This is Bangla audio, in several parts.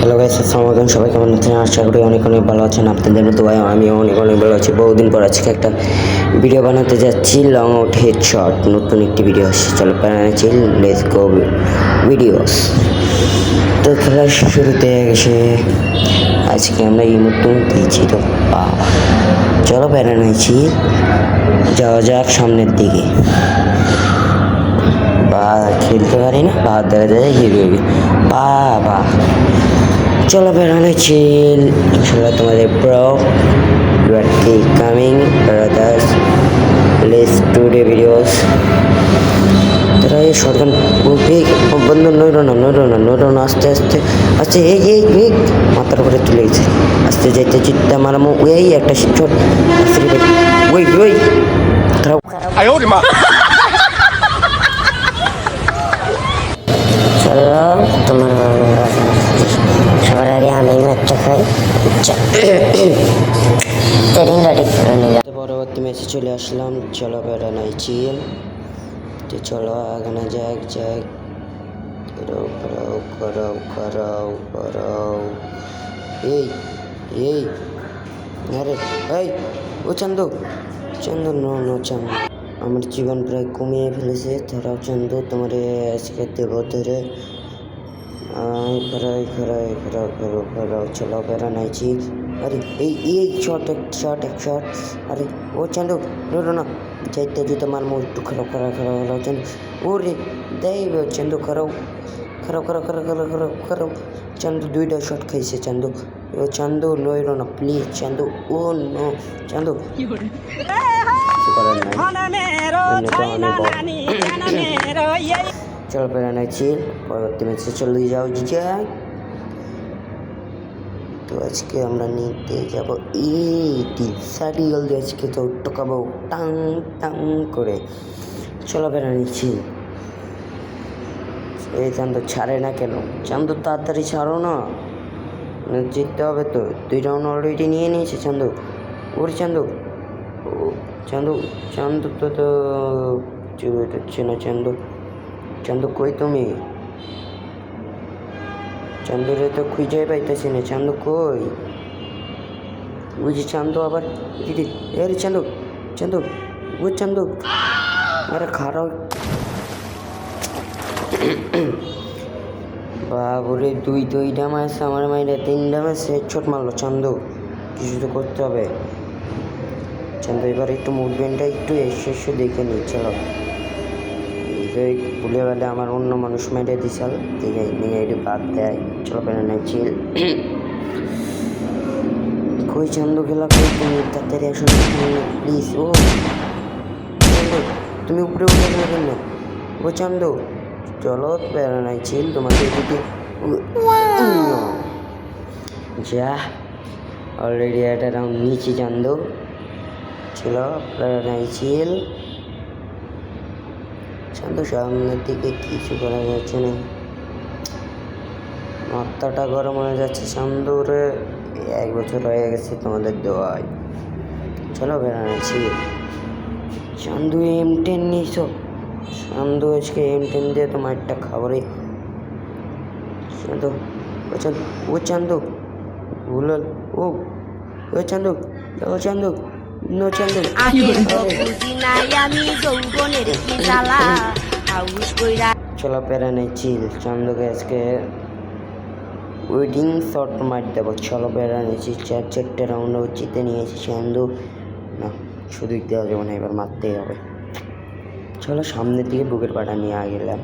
হ্যালো গাইস, আসসালামু আলাইকুম। সবাই কেমন আছেন? আশা করি অনেক ভালো আছেন। আপনাদের মতো ভাই আমি অনেক ভালো আছি। বহুদিন পর আজকে একটা ভিডিও বানাতে যাচ্ছি, লং আউট হেডশট। নতুন একটি ভিডিও আসছে, চলো বানাচ্ছি। Let's go videos. তো খেলার শুরুতে এসে আজকে আমরা এই নতুন দিয়েছি তো বাবা, চলো বেড়াচ্ছি, যাওয়া যাক সামনের দিকে। বা খেলতে পারি না, বা দেখা যায় হিরো বাবা। চলো বেড়াচ্ছি, ইনশাল্লাহ তোমাদের bro coming brothers let's today videos. তারা এই সরকার বন্ধু নইরো না আস্তে আস্তে আস্তে এই মাথার উপরে তুলে গেছে। আস্তে যাইতে চিত্তা মারামো এই একটা ছোট ওই ওই খারাপ চলো তোমার সবার আগে আমি ম্যাচটা খাই। পরবর্তী ম্যাচে চলে আসলাম, চলো বেড়াচ্ছি। তো চলো আগানো যাক করাও এই এই আরে এই ও চান্দু নো চান্দু আমার জীবন প্রায় কমিয়ে ফেলেছে। ধরাও চান্দু তোমার আজকে দেব ধরে খরাও চলো বেড়াচ্ছি। আরে এই শর্ট আরে ও চান্দু নো না যাইতে জুতো মারমো একটু খারাপ চান্দু ওরে দেব চান্দু খারাপ চান্দু দুইটা শট খাইছে চান্দু। ও চান্দু লইরো না প্লিজ চান্দু, ও নো চান্দু চলো বেড়াচ্ছি। পরবর্তী ম্যাচে চলে যাও যাক। তো আজকে আমরা নিতে যাব এই সারিয়াল দিয়ে আজকে তো টোকাবো টাং করে। চলো বেড়াচ্ছি। এই চান্দু ছাড়ে না কেন? চান্দু তাড়াতাড়ি ছাড়ো না, জিততে হবে তো। 2 রাউন্ড অলরেডি নিয়ে নিয়েছে চান্দু। ওরে চান্দু তো হচ্ছে না। চান্দু কই তুমি? চান্দুরে তো খুঁজে পাইতেছি না। চান্দু কই? বুঝি চান্দু আবার দিদি আরে চান্দু ও চান্দু আরে খারাপ বাবুরে দুইটা ম্যাচ আমার মাইরে 3টা ম্যাচ হেডশট মারলো চান্দু। কিছু তো করতে হবে চান্দু। এবার একটু মুভমেন্টটা একটু এসে দেখে নি। চলো ভুলে গেলে আমার অন্য মানুষ মেরে দিশাল দেখে নিয়ে একটু বাদ দেয়। চলো বেড়াচ্ছি। কই চান্দু খেলা কই তুমি? তাড়াতাড়ি আসো প্লিজ। ও তুমি উপরে উঠে গেলে কেন? ও চান্দু চলো বেড়াচ্ছি তোমাকে দিকে যা অলরেডি একটা রাউন্ড নিচে চান্দু। চলো বেড়াচ্ছি। চান্দু সামনের দিকে কিছু করা যাচ্ছে না, মাথাটা গরম হয়ে যাচ্ছে চান্দুরে। 1 বছর হয়ে গেছে তোমাদের দোয়ায়। চলো বেড়াচ্ছি। চান্দু M10 নিয়েছ? চান্দু আজকে M10 দিয়ে তোমার একটা খাবারে চান্দু ও চান্দু ভুল ও চান্দু নো চান্দু চলো বেড়াচ্ছি। চান্দুকে আজকে ওয়েডিং শট মার দেবো। চলো বেড়াচ্ছি। 4 রাউন্ড জিতে নিয়েছি চান্দু। না শুধু দেওয়া যাবে না, এবার মারতেই হবে। চলো সামনের দিকে বুকের পাটা নিয়ে গেলাম।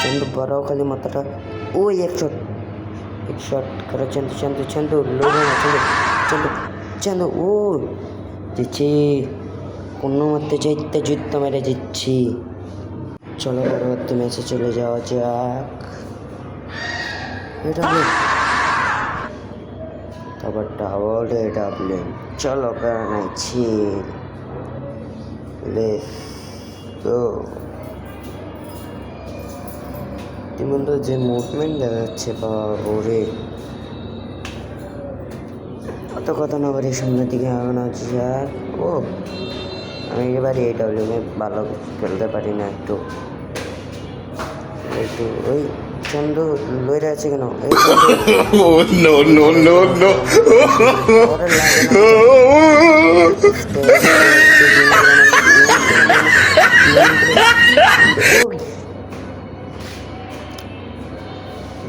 চান্দু বড় খালি মাথাটা ওই এক শট করো চান্দু লোক না চান্দু ও দিচ্ছি কোনো মারতে চাইতে যুদ্ধ মেরে দিচ্ছি। চলো পরবর্তী ম্যাচে চলে যাওয়া যাক। তারপর ডাবল চলো বেড়াচ্ছি। ইতিমধ্যে যে মুভমেন্ট দেখা যাচ্ছে বাবুরে, অত কথা না বলে সামনের দিকে আগানো যাক। ও আমি এবারে AWM ভালো খেলতে পারি না, একটু ওই চন্দু লইরে আছে কেন? এই Chandu, Oh no no no no! ওরে লাগে না।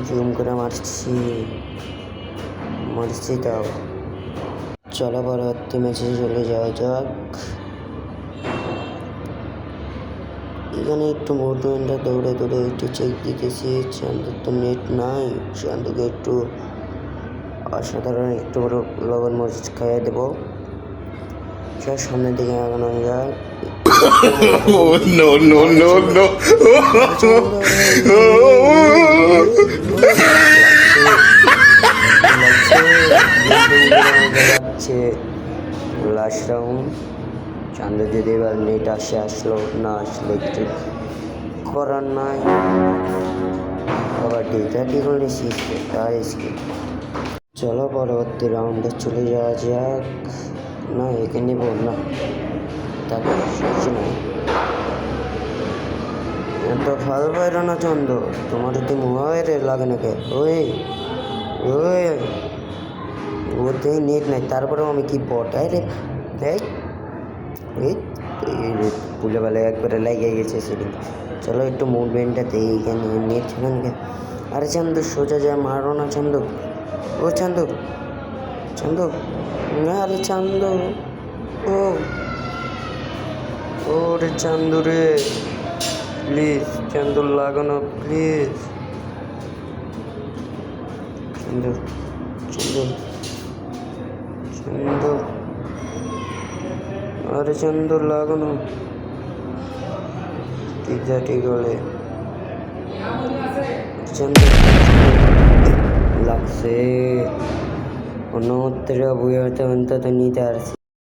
জুম করে মারছি তাও। চলো পরবর্তী ম্যাচে চলে যাওয়া যাক। এখানে একটু মুভমেন্টটা দৌড়ে দৌড়ে একটু চেক দিতেছি। চান্দুর তো নেট নাই, চান্দুকে একটু অসাধারণ একটু বড় লবণ মরিচ খাইয়ে দেবো। চল সামনের দিকে আগানো যাক। Oh no no no no! Last round. Chandu যদি এবার নেট আসলো, না আসলে কিছু করার নাই। আবার ডেটা করলে তার স্কিপ। চলো পরবর্তী রাউন্ডে চলে যাওয়া যাক। না একে নেব না, তারপর কিছু নাই। এত ফাল বাইর না চন্দ, তোমার যদি মোবাইলে লাগে নাকি? ওই ওই ওতে নেট নাই, তারপরেও আমি কি বট? আরে এই পুলে বেলা একবারে লেগে গেছে সেদিন। চলো একটু মুভমেন্টটা দেই, এখানে নেট ছিল নাকি? আরে চান্দু সোজা যা, মারো না চান্দু। ও চান্দু, চান্দু, আরে চান্দু, ও ওরে চান্দু রে, প্লিজ চান্দু লাগানো প্লিজ। চান্দু চান্দু চান্দু, আরে চান্দু লাগানো। ঠিক বলে চান্দু লাগছে। অন্য উত্তরে বই হতে অন্তত নিতে আসছি।